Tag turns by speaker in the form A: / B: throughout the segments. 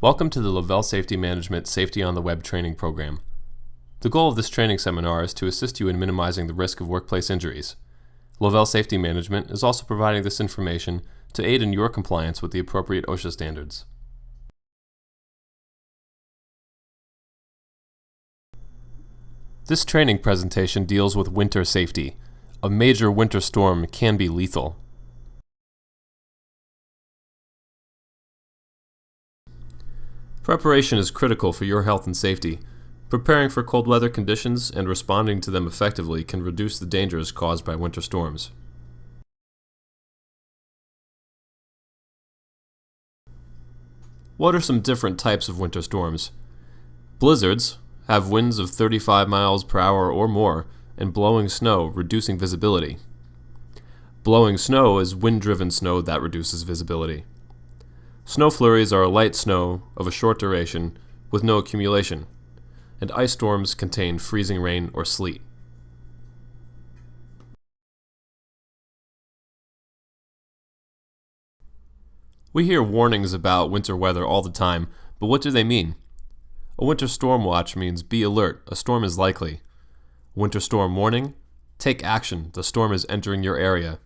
A: Welcome to the Lovell Safety Management Safety on the Web training program. The goal of this training seminar is to assist you in minimizing the risk of workplace injuries. Lovell Safety Management is also providing this information to aid in your compliance with the appropriate OSHA standards. This training presentation deals with winter safety. A major winter storm can be lethal. Preparation is critical for your health and safety. Preparing for cold weather conditions and responding to them effectively can reduce the dangers caused by winter storms. What are some different types of winter storms? Blizzards have winds of 35 miles per hour or more and blowing snow, reducing visibility. Blowing snow is wind-driven snow that reduces visibility. Snow flurries are light snow of a short duration with no accumulation, and ice storms contain freezing rain or sleet. We hear warnings about winter weather all the time, but what do they mean? A winter storm watch means be alert, a storm is likely. Winter storm warning, take action, the storm is entering your area.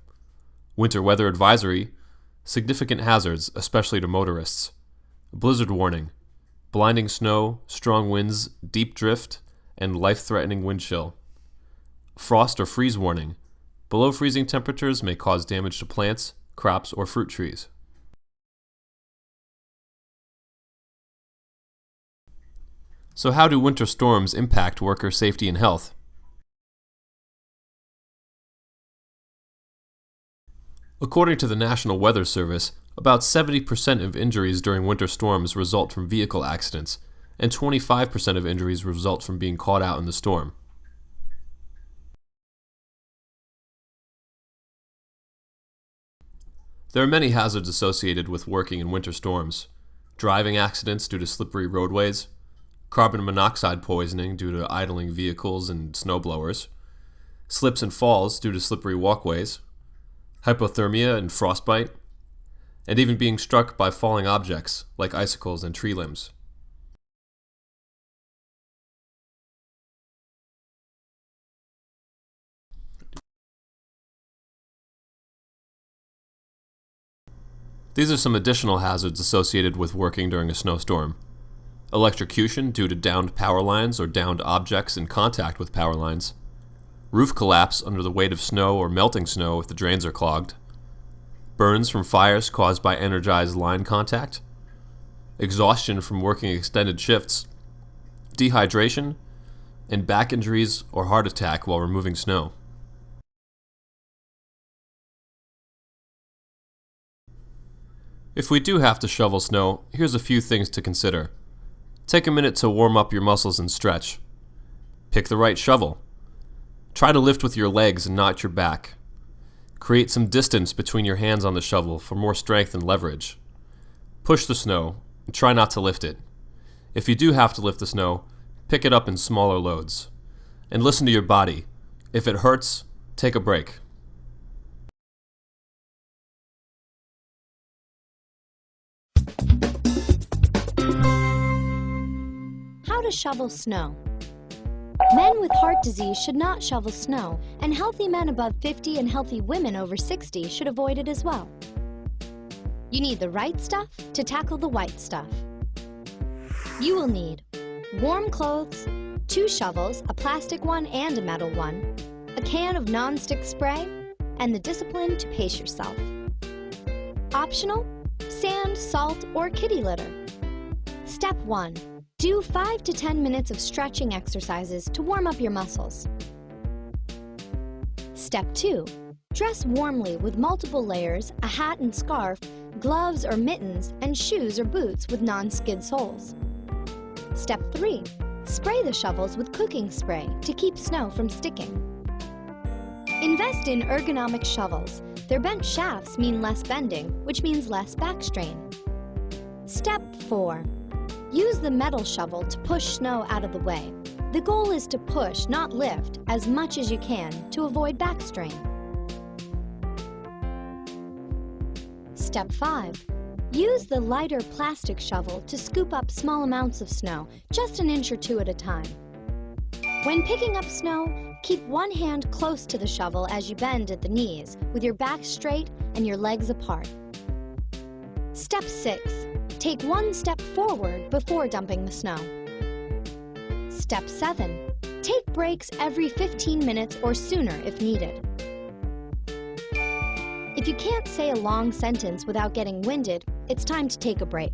A: Winter weather advisory, significant hazards, especially to motorists. Blizzard warning, blinding snow, strong winds, deep drift, and life-threatening wind chill. Frost or freeze warning, below freezing temperatures may cause damage to plants, crops, or fruit trees. So how do winter storms impact worker safety and health? According to the National Weather Service, about 70% of injuries during winter storms result from vehicle accidents, and 25% of injuries result from being caught out in the storm. There are many hazards associated with working in winter storms. Driving accidents due to slippery roadways, carbon monoxide poisoning due to idling vehicles and snowblowers, slips and falls due to slippery walkways, hypothermia and frostbite, and even being struck by falling objects like icicles and tree limbs. These are some additional hazards associated with working during a snowstorm. Electrocution due to downed power lines or downed objects in contact with power lines. Roof collapse under the weight of snow or melting snow if the drains are clogged. Burns from fires caused by energized line contact. Exhaustion from working extended shifts. Dehydration, and back injuries or heart attack while removing snow. If we do have to shovel snow, here's a few things to consider. Take a minute to warm up your muscles and stretch. Pick the right shovel. Try to lift with your legs and not your back. Create some distance between your hands on the shovel for more strength and leverage. Push the snow and try not to lift it. If you do have to lift the snow, pick it up in smaller loads. And listen to your body. If it hurts, take a break.
B: How to shovel snow. Men with heart disease should not shovel snow, and healthy men above 50 and healthy women over 60 should avoid it as well. You need the right stuff to tackle the white stuff. You will need warm clothes, 2 shovels, a plastic one and a metal one, a can of non-stick spray, and the discipline to pace yourself. Optional, sand, salt, or kitty litter. Step 1. Do 5 to 10 minutes of stretching exercises to warm up your muscles. Step 2. Dress warmly with multiple layers, a hat and scarf, gloves or mittens, and shoes or boots with non-skid soles. Step 3. Spray the shovels with cooking spray to keep snow from sticking. Invest in ergonomic shovels. Their bent shafts mean less bending, which means less back strain. Step 4. Use the metal shovel to push snow out of the way. The goal is to push, not lift, as much as you can to avoid back strain. Step 5. Use the lighter plastic shovel to scoop up small amounts of snow, just an inch or two at a time. When picking up snow, keep one hand close to the shovel as you bend at the knees, with your back straight and your legs apart. Step 6. Take one step forward before dumping the snow. Step 7. Take breaks every 15 minutes or sooner if needed. If you can't say a long sentence without getting winded, it's time to take a break.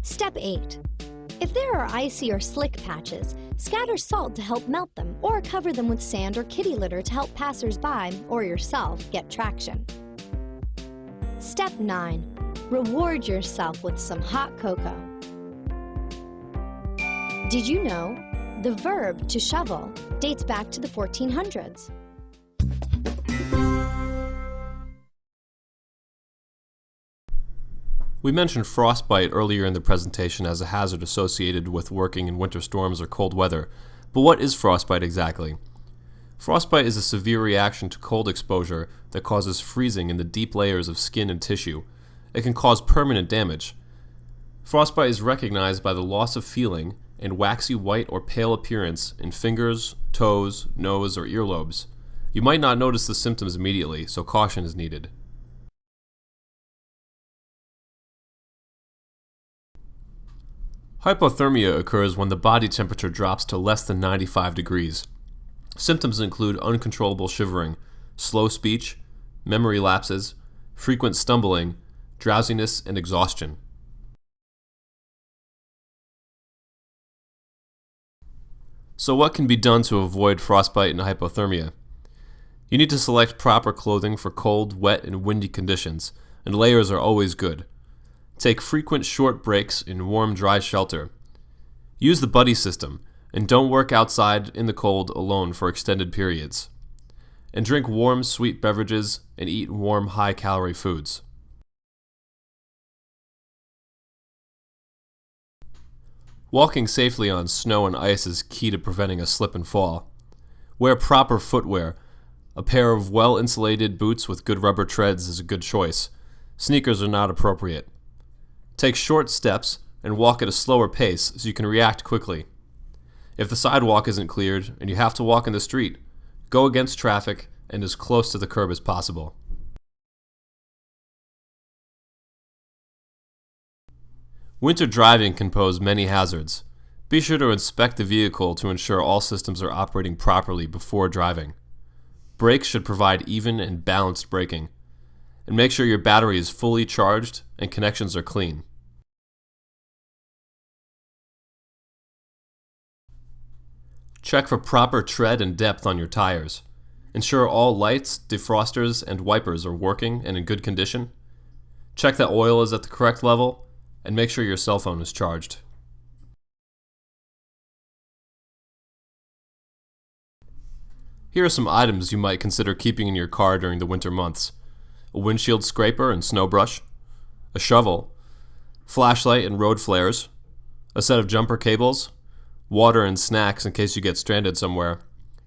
B: Step 8. If there are icy or slick patches, scatter salt to help melt them, or cover them with sand or kitty litter to help passers-by or yourself get traction. Step 9. Reward yourself with some hot cocoa. Did you know the verb to shovel dates back to the 1400s?
A: We mentioned frostbite earlier in the presentation as a hazard associated with working in winter storms or cold weather. But what is frostbite exactly? Frostbite is a severe reaction to cold exposure that causes freezing in the deep layers of skin and tissue. It can cause permanent damage. Frostbite is recognized by the loss of feeling and waxy white or pale appearance in fingers, toes, nose, or earlobes. You might not notice the symptoms immediately, so caution is needed. Hypothermia occurs when the body temperature drops to less than 95 degrees. Symptoms include uncontrollable shivering, slow speech, memory lapses, frequent stumbling, drowsiness, and exhaustion. So what can be done to avoid frostbite and hypothermia? You need to select proper clothing for cold, wet, and windy conditions, and layers are always good. Take frequent short breaks in warm, dry shelter. Use the buddy system, and don't work outside in the cold alone for extended periods. And drink warm, sweet beverages and eat warm, high-calorie foods. Walking safely on snow and ice is key to preventing a slip and fall. Wear proper footwear. A pair of well-insulated boots with good rubber treads is a good choice. Sneakers are not appropriate. Take short steps and walk at a slower pace so you can react quickly. If the sidewalk isn't cleared and you have to walk in the street, go against traffic and as close to the curb as possible. Winter driving can pose many hazards. Be sure to inspect the vehicle to ensure all systems are operating properly before driving. Brakes should provide even and balanced braking. And make sure your battery is fully charged and connections are clean. Check for proper tread and depth on your tires. Ensure all lights, defrosters, and wipers are working and in good condition. Check that oil is at the correct level, and make sure your cell phone is charged. Here are some items you might consider keeping in your car during the winter months: a windshield scraper and snow brush, a shovel, flashlight and road flares, a set of jumper cables, water and snacks in case you get stranded somewhere,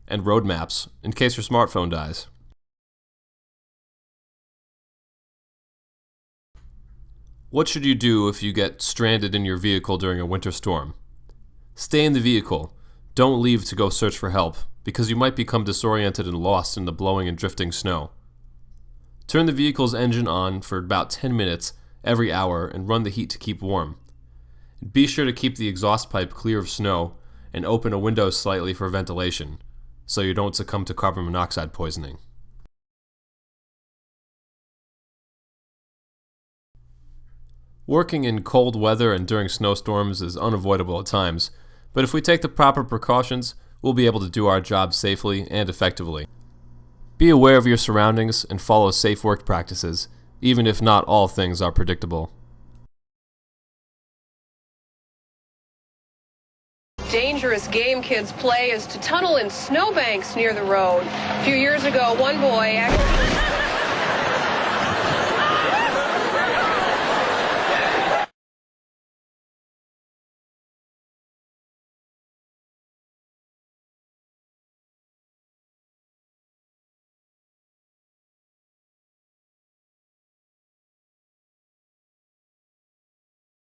A: and road maps in case your smartphone dies. What should you do if you get stranded in your vehicle during a winter storm? Stay in the vehicle. Don't leave to go search for help, because you might become disoriented and lost in the blowing and drifting snow. Turn the vehicle's engine on for about 10 minutes every hour and run the heat to keep warm. Be sure to keep the exhaust pipe clear of snow and open a window slightly for ventilation, so you don't succumb to carbon monoxide poisoning. Working in cold weather and during snowstorms is unavoidable at times, but if we take the proper precautions, we'll be able to do our job safely and effectively. Be aware of your surroundings and follow safe work practices, even if not all things are predictable.
C: Dangerous game kids play is to tunnel in snowbanks near the road. A few years ago, one boy actually